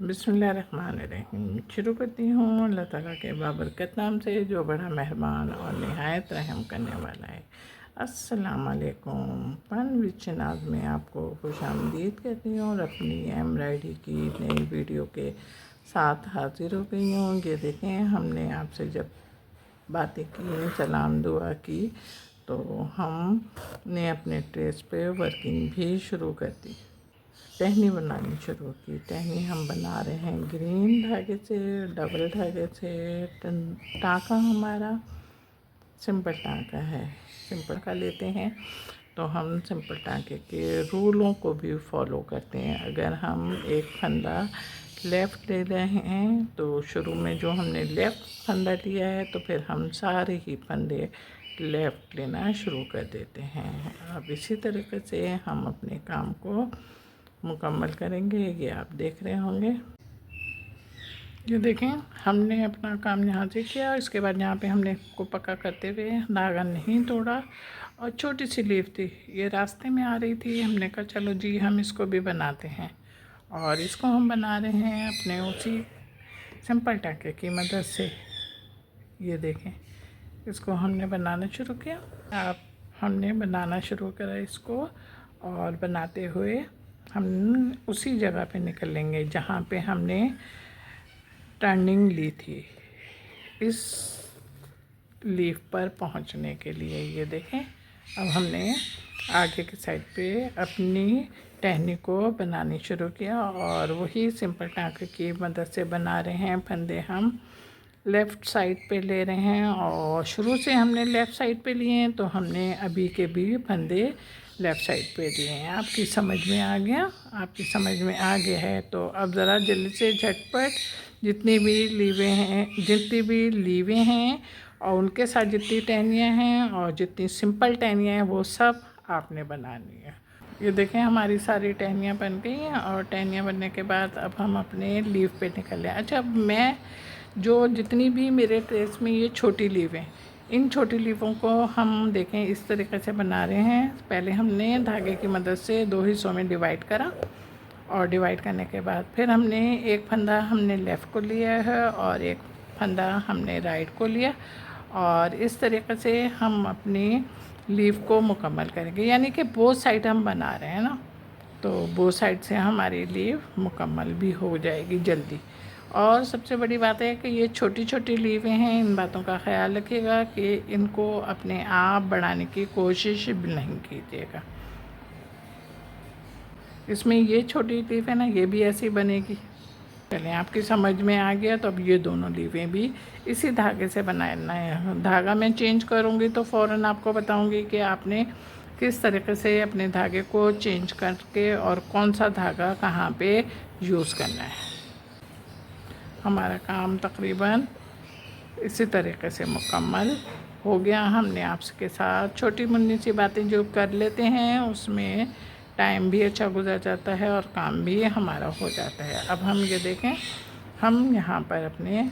बिस्मिल्लाहिर्रहमानिर्रहीम। शुरू करती हूँ अल्लाह ताला के बाबरकत नाम से जो बड़ा मेहरबान और नहायत रहम करने वाला है। अस्सलाम वालेकुम। फन विद शनाज़ में आपको खुशामदीद कहती हूँ और अपनी एम्ब्रॉयडरी की नई वीडियो के साथ हाजिर हो गई हूँ। ये देखें, हमने आपसे जब बातें की, सलाम दुआ की, तो हमने अपने ड्रेस पे वर्किंग भी शुरू कर दी। टहनी बनानी शुरू की। टहनी हम बना रहे हैं ग्रीन धागे से, डबल धागे से। टाँका हमारा सिंपल टाँका है, सिंपल का लेते हैं। तो हम सिंपल टाँके के रूलों को भी फॉलो करते हैं। अगर हम एक फंदा लेफ़्ट ले रहे हैं तो शुरू में जो हमने लेफ़्ट फंदा लिया है, तो फिर हम सारे ही फंदे लेफ़्ट लेना शुरू कर देते हैं। अब इसी तरीके से हम अपने काम को मुकम्मल करेंगे। ये आप देख रहे होंगे। ये देखें, हमने अपना काम यहाँ से किया। इसके बाद यहाँ पे हमने को पक्का करते हुए धागा नहीं तोड़ा। और छोटी सी लीफ थी, ये रास्ते में आ रही थी। हमने कहा चलो जी हम इसको भी बनाते हैं। और इसको हम बना रहे हैं अपने उसी सिंपल टाँके की मदद से। ये देखें, इसको हमने बनाना शुरू किया। आप हमने बनाना शुरू करा इसको, और बनाते हुए हम उसी जगह पे निकल लेंगे जहाँ पे हमने टर्निंग ली थी, इस लीफ पर पहुँचने के लिए। ये देखें, अब हमने आगे की साइड पे अपनी टहनी को बनानी शुरू किया और वही सिंपल टाँके की मदद से बना रहे हैं। फंदे हम लेफ़्ट साइड पे ले रहे हैं और शुरू से हमने लेफ़्ट साइड पे लिए हैं, तो हमने अभी के भी फंदे लेफ़्ट साइड पे लिए हैं। आपकी समझ में आ गया? आपकी समझ में आ गया है तो अब ज़रा जल्दी से झटपट जितनी भी लीवें हैं और उनके साथ जितनी टहनियाँ हैं और जितनी सिंपल टहनियाँ हैं, वो सब आपने बनानी है। ये देखें, हमारी सारी टहनियाँ बन गई हैं। और टहनियाँ बनने के बाद अब हम अपने लीव पे निकल रहे हैं। अच्छा, मैं जो जितनी भी मेरे ड्रेस में ये छोटी लीव हैं, इन छोटी लीवों को हम देखें इस तरीके से बना रहे हैं। पहले हमने धागे की मदद से 2 हिस्सों में डिवाइड करा, और डिवाइड करने के बाद फिर हमने एक फंदा हमने लेफ़्ट को लिया है और एक फंदा हमने राइट को लिया। और इस तरीके से हम अपनी लीव को मुकम्मल करेंगे। यानी कि बोथ साइड हम बना रहे हैं ना, तो बोथ साइड से हमारी लीव मुकम्मल भी हो जाएगी जल्दी। और सबसे बड़ी बात है कि ये छोटी छोटी लीवें हैं, इन बातों का ख्याल रखिएगा कि इनको अपने आप बढ़ाने की कोशिश भी नहीं कीजिएगा। इसमें ये छोटी लीव है ना, ये भी ऐसी बनेगी। चलें, आपकी समझ में आ गया। तो अब ये दोनों लीवें भी इसी धागे से बनाना है। धागा मैं चेंज करूँगी तो फ़ौरन आपको बताऊँगी कि आपने किस तरीके से अपने धागे को चेंज करके और कौन सा धागा कहाँ पे यूज़ करना है। हमारा काम तकरीबन इसी तरीके से मुकम्मल हो गया। हमने आपके साथ छोटी मुन्नी सी बातें जो कर लेते हैं, उसमें टाइम भी अच्छा गुजर जाता है और काम भी हमारा हो जाता है। अब हम ये देखें, हम यहाँ पर अपने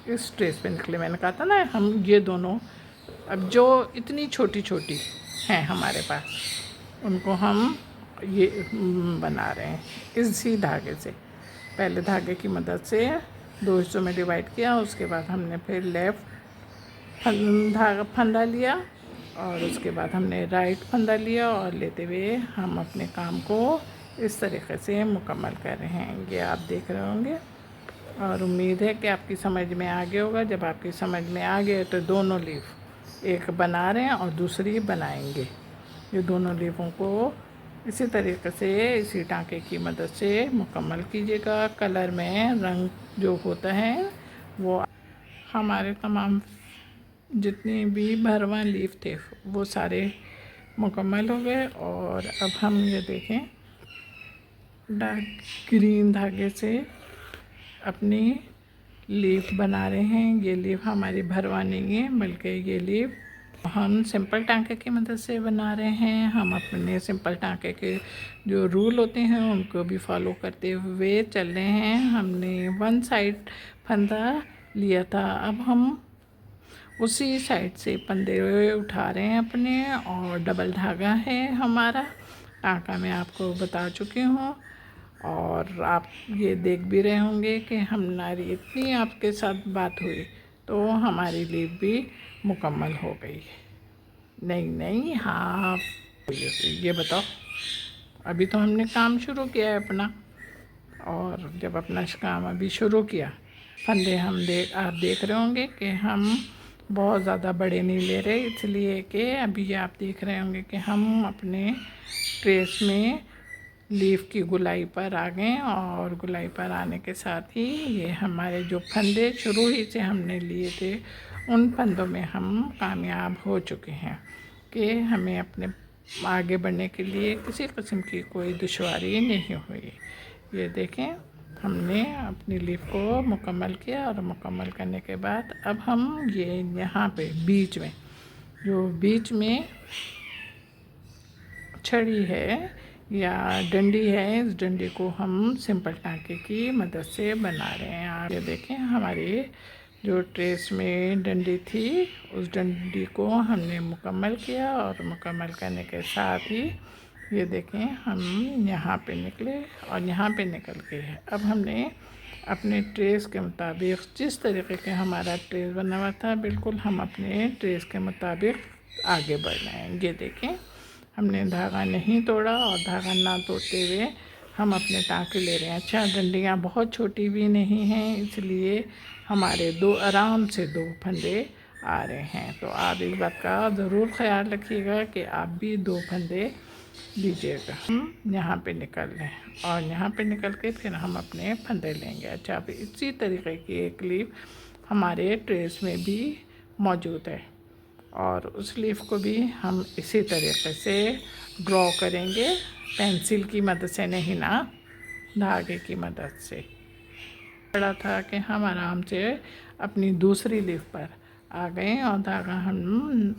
इस ड्रेस पे निकले। मैंने कहा था ना, हम ये दोनों अब जो इतनी छोटी छोटी हैं हमारे पास, उनको हम ये बना रहे हैं इसी धागे से। पहले धागे की मदद से 2 हिस्सों में डिवाइड किया, उसके बाद हमने फिर लेफ़्ट धागा फंदा लिया और उसके बाद हमने राइट फंदा लिया, और लेते हुए हम अपने काम को इस तरीके से मुकम्मल कर रहे हैं। ये आप देख रहे होंगे और उम्मीद है कि आपकी समझ में आ गया होगा। जब आपकी समझ में आ गया तो दोनों लीफ एक बना रहे हैं और दूसरी बनाएंगे। ये दोनों लीफों को इसी तरीके से इसी टाँके की मदद से मुकम्मल कीजिएगा। कलर में रंग जो होता है वो हमारे तमाम जितनी भी भरवां लीफ थे वो सारे मुकम्मल हो गए। और अब हम ये देखें, डार्क ग्रीन धागे से अपनी लीफ बना रहे हैं। ये लीफ हमारी भरवा नहीं है, बल्कि ये लीफ हम सिंपल टाँके की मदद से बना रहे हैं। हम अपने सिंपल टाँके के जो रूल होते हैं उनको भी फॉलो करते हुए चल रहे हैं। हमने 1 साइड फंदा लिया था, अब हम उसी साइड से फंदे उठा रहे हैं अपने, और डबल धागा है हमारा टाँका। मैं आपको बता चुकी हूँ। और आप ये देख भी रहे होंगे कि हमारी इतनी आपके साथ बात हुई तो हमारी लीव भी मुकम्मल हो गई। नहीं हाँ, ये बताओ, अभी तो हमने काम शुरू किया है अपना, और जब अपना काम अभी शुरू किया, फंदे आप देख रहे होंगे कि हम बहुत ज़्यादा बड़े नहीं ले रहे, इसलिए कि अभी आप देख रहे होंगे कि हम अपने ट्रेस में लीफ की गुलाई पर आ गए, और गुलाई पर आने के साथ ही ये हमारे जो फंदे शुरू ही से हमने लिए थे उन फंदों में हम कामयाब हो चुके हैं कि हमें अपने आगे बढ़ने के लिए किसी किस्म की कोई दुश्वारी नहीं हुई। ये देखें, हमने अपनी लीफ को मुकम्मल किया, और मुकम्मल करने के बाद अब हम ये यहाँ पे बीच में छड़ी है या डंडी है, इस डंडी को हम सिंपल टाँके की मदद से बना रहे हैं। आप ये देखें, हमारी जो ट्रेस में डंडी थी उस डंडी को हमने मुकम्मल किया, और मुकम्मल करने के साथ ही ये देखें हम यहाँ पे निकले, और यहाँ पे निकल के अब हमने अपने ट्रेस के मुताबिक, जिस तरीके के हमारा ट्रेस बना हुआ था, बिल्कुल हम अपने ट्रेस के मुताबिक आगे बढ़ रहे हैं। ये देखें, हमने धागा नहीं तोड़ा, और धागा ना तोड़ते हुए हम अपने टाँके ले रहे हैं। अच्छा, डंडियाँ बहुत छोटी भी नहीं हैं, इसलिए हमारे आराम से दो फंदे आ रहे हैं। तो आप इस बात का ज़रूर ख्याल रखिएगा कि आप भी दो फंदे लीजिएगा। हम यहाँ पे निकल लें, और यहाँ पे निकल के फिर हम अपने फंदे लेंगे। अच्छा, अब इसी तरीके की एक लीफ हमारे ट्रेस में भी मौजूद है, और उस लीफ को भी हम इसी तरीके से ड्रॉ करेंगे, पेंसिल की मदद से नहीं ना, धागे की मदद से। पड़ा था कि हम आराम से अपनी दूसरी लीफ पर आ गए, और धागा हम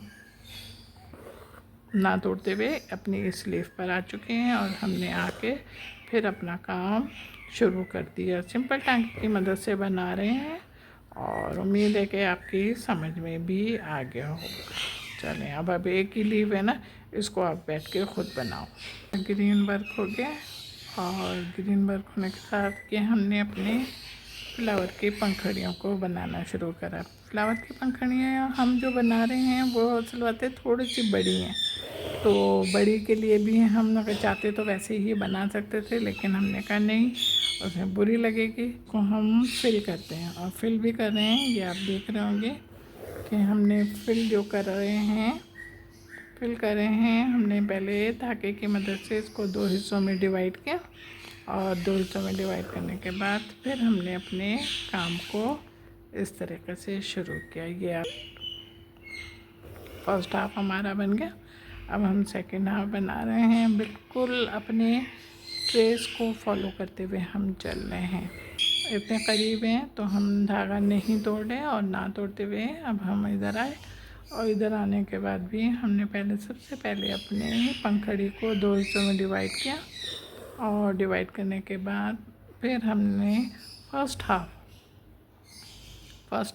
ना तोड़ते हुए अपनी इस लीफ पर आ चुके हैं, और हमने आके फिर अपना काम शुरू कर दिया। सिंपल टाँके की मदद से बना रहे हैं, और उम्मीद है कि आपकी समझ में भी आ गया होगा। चलें, अब एक ही लीफ है ना, इसको आप बैठ के ख़ुद बनाओ। ग्रीन वर्क हो गया, और ग्रीन वर्क होने के साथ कि हमने अपने फ्लावर की पंखुड़ियों को बनाना शुरू करा। फ्लावर की पंखुड़ियाँ हम जो बना रहे हैं वो असल बात है थोड़ी सी बड़ी हैं, तो बड़ी के लिए भी हम अगर चाहते तो वैसे ही बना सकते थे, लेकिन हमने कहा नहीं, उसमें बुरी लगेगी, को हम फिल करते हैं। और फिल भी कर रहे हैं, ये आप देख रहे होंगे कि हमने फिल जो कर रहे हैं हमने पहले धागे की मदद से इसको दो हिस्सों में डिवाइड किया, और दो हिस्सों में डिवाइड करने के बाद फिर हमने अपने काम को इस तरीके से शुरू किया। ये फर्स्ट हाफ हमारा बन गया। अब हम सेकंड हाफ बना रहे हैं, बिल्कुल अपने ट्रेस को फॉलो करते हुए हम चल रहे हैं। इतने करीब हैं तो हम धागा नहीं तोड़े, और ना तोड़ते हुए अब हम इधर आए, और इधर आने के बाद भी हमने सबसे पहले अपने पंखुड़ी को दो हिस्सों में डिवाइड किया, और डिवाइड करने के बाद फिर हमने फर्स्ट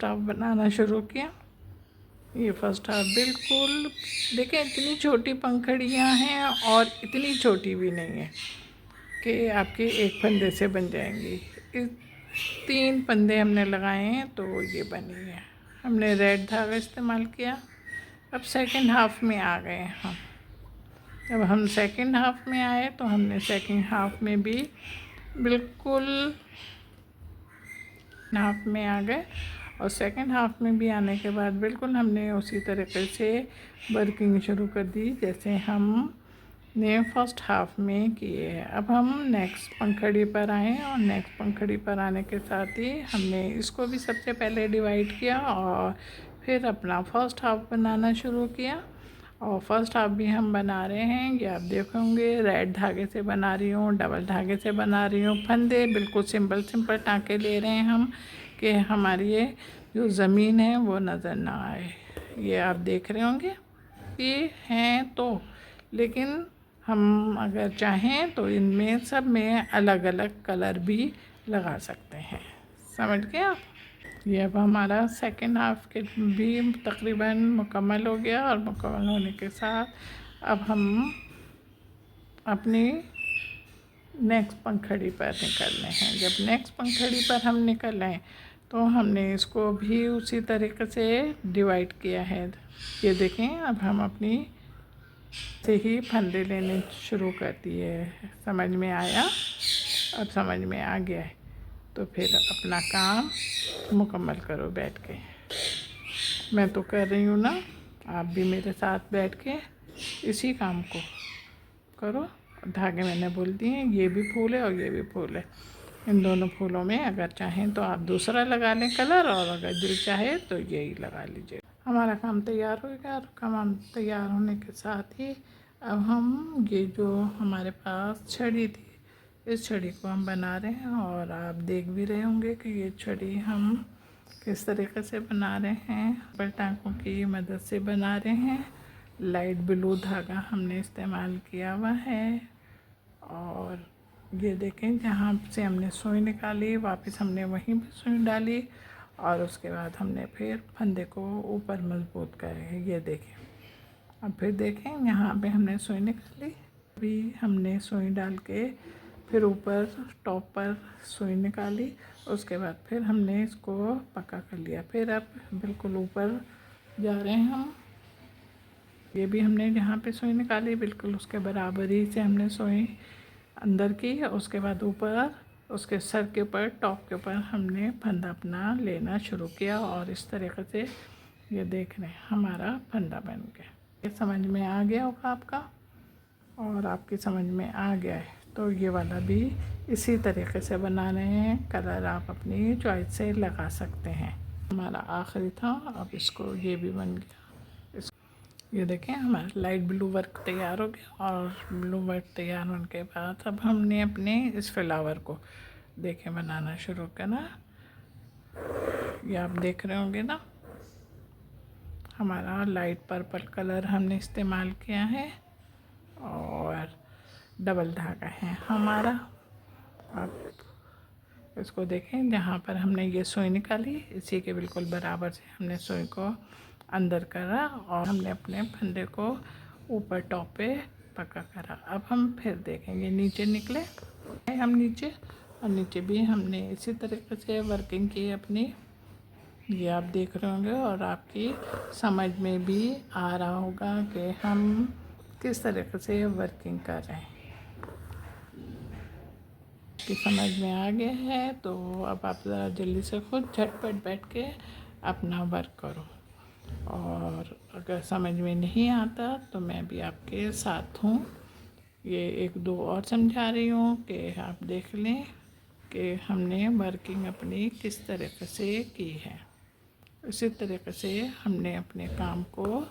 हाफ बनाना शुरू किया। ये फर्स्ट हाफ बिल्कुल देखें, इतनी छोटी पंखुड़ियाँ हैं और इतनी छोटी भी नहीं है कि आपके एक फंदे से बन जाएंगी। इस 3 फंदे हमने लगाए हैं तो ये बनी है। हमने रेड धागा इस्तेमाल किया। अब सेकंड हाफ में आ गए हम। जब हम सेकंड हाफ में आए तो हमने सेकंड हाफ में भी बिल्कुल हाफ में आ गए, और सेकंड हाफ में भी आने के बाद बिल्कुल हमने उसी तरीके से वर्किंग शुरू कर दी जैसे हमने फर्स्ट हाफ में किए हैं। अब हम नेक्स्ट पंखुड़ी पर आए, और नेक्स्ट पंखुड़ी पर आने के साथ ही हमने इसको भी सबसे पहले डिवाइड किया, और फिर अपना फर्स्ट हाफ बनाना शुरू किया। और फर्स्ट हाफ भी हम बना रहे हैं, ये आप देखोगे रेड धागे से बना रही हूँ, डबल धागे से बना रही हूँ। फंदे बिल्कुल सिंपल टाँके ले रहे हैं हम, कि हमारी ये जो ज़मीन है वो नज़र ना आए। ये आप देख रहे होंगे ये हैं तो, लेकिन हम अगर चाहें तो इनमें सब में अलग अलग कलर भी लगा सकते हैं। समझ गए आप? ये अब हमारा सेकंड हाफ के भी तकरीबन मुकम्मल हो गया, और मुकम्मल होने के साथ अब हम अपनी नेक्स्ट पंखड़ी पर निकलने हैं। जब नेक्स्ट पंखड़ी पर हम निकलें तो हमने इसको भी उसी तरीके से डिवाइड किया है। ये देखें, अब हम अपनी से ही फंदे लेने शुरू कर दिए। समझ में आया? अब समझ में आ गया है तो फिर अपना काम मुकम्मल करो बैठ के। मैं तो कर रही हूँ ना, आप भी मेरे साथ बैठ के इसी काम को करो। धागे मैंने बोल दिए हैं, ये भी फूल है और ये भी फूल है। इन दोनों फूलों में अगर चाहें तो आप दूसरा लगा लें कलर, और अगर दिल चाहे तो यही लगा लीजिए। हमारा काम तैयार हो गया, और काम तैयार होने के साथ ही अब हम ये जो हमारे पास छड़ी थी, इस छड़ी को हम बना रहे हैं। और आप देख भी रहे होंगे कि ये छड़ी हम किस तरीके से बना रहे हैं। पटाखों की मदद से बना रहे हैं। लाइट ब्लू धागा हमने इस्तेमाल किया हुआ है। और ये देखें, जहाँ से हमने सुई निकाली वापस हमने वहीं पे सुई डाली, और उसके बाद हमने फिर फंदे को ऊपर मजबूत करे। ये देखें, अब फिर देखें, यहाँ पे हमने सुई निकाली, अभी हमने सुई डाल के फिर ऊपर टॉप पर सुई निकाली। उसके बाद फिर हमने इसको पक्का कर लिया। फिर अब बिल्कुल ऊपर जा रहे हैं हम। ये भी हमने जहाँ पे सुई निकाली बिल्कुल उसके बराबर ही से हमने सुई अंदर की। उसके बाद ऊपर उसके सर के ऊपर, टॉप के ऊपर हमने फंदा अपना लेना शुरू किया। और इस तरीके से ये देख रहे हैं हमारा फंदा बन गया। ये समझ में आ गया होगा आपका, और आपकी समझ में आ गया है तो ये वाला भी इसी तरीके से बना रहे हैं। कलर आप अपनी चॉइस से लगा सकते हैं। हमारा आखिरी था, अब इसको ये भी बन गया। ये देखें, हमारा लाइट ब्लू वर्क तैयार हो गया। और ब्लू वर्क तैयार होने के बाद अब हमने अपने इस फ्लावर को देखें बनाना शुरू करना। ये आप देख रहे होंगे ना, हमारा लाइट पर्पल कलर हमने इस्तेमाल किया है और डबल धागा है हमारा। अब इसको देखें, जहाँ पर हमने ये सुई निकाली इसी के बिल्कुल बराबर से हमने सुई को अंदर करा, और हमने अपने फंदे को ऊपर टॉप पे पक्का करा। अब हम फिर देखेंगे नीचे निकले हम नीचे, और नीचे भी हमने इसी तरीके से वर्किंग की अपनी। ये आप देख रहे होंगे और आपकी समझ में भी आ रहा होगा कि हम किस तरीके से वर्किंग कर रहे हैं। कि समझ में आ गया है तो अब आप ज़रा जल्दी से खुद झटपट बैठ के अपना वर्क करो। और अगर समझ में नहीं आता तो मैं भी आपके साथ हूँ। ये एक दो और समझा रही हूँ कि आप देख लें कि हमने वर्किंग अपनी किस तरीके से की है। इसी तरीके से हमने अपने काम को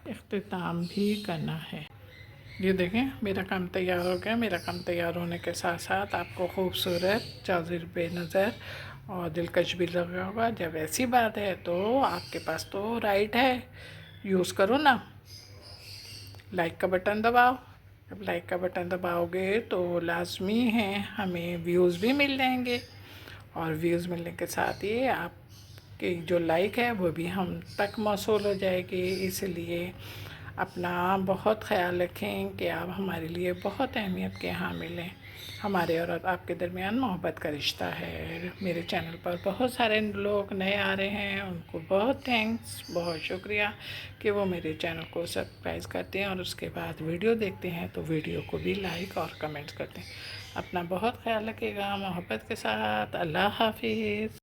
इख्तिताम भी करना है। ये देखें, मेरा काम तैयार हो गया। मेरा काम तैयार होने के साथ साथ आपको खूबसूरत, जाज़िर बेनज़र और दिलकश भी लगा होगा। जब ऐसी बात है तो आपके पास तो राइट है, यूज़ करो ना। लाइक का बटन दबाओ। जब लाइक का बटन दबाओगे तो लाजमी है हमें व्यूज़ भी मिल जाएंगे, और व्यूज़ मिलने के साथ ही आपकी जो लाइक है वो भी हम तक मौसूल हो जाएगी। इसलिए अपना बहुत ख्याल रखें कि आप हमारे लिए बहुत अहमियत के हामिल हैं। हमारे और आपके दरमियान मोहब्बत का रिश्ता है। मेरे चैनल पर बहुत सारे लोग नए आ रहे हैं, उनको बहुत थैंक्स, बहुत शुक्रिया कि वो मेरे चैनल को सब्सक्राइब करते हैं और उसके बाद वीडियो देखते हैं तो वीडियो को भी लाइक और कमेंट्स करते हैं। अपना बहुत ख्याल रखिएगा मोहब्बत के साथ। अल्लाह हाफिज़।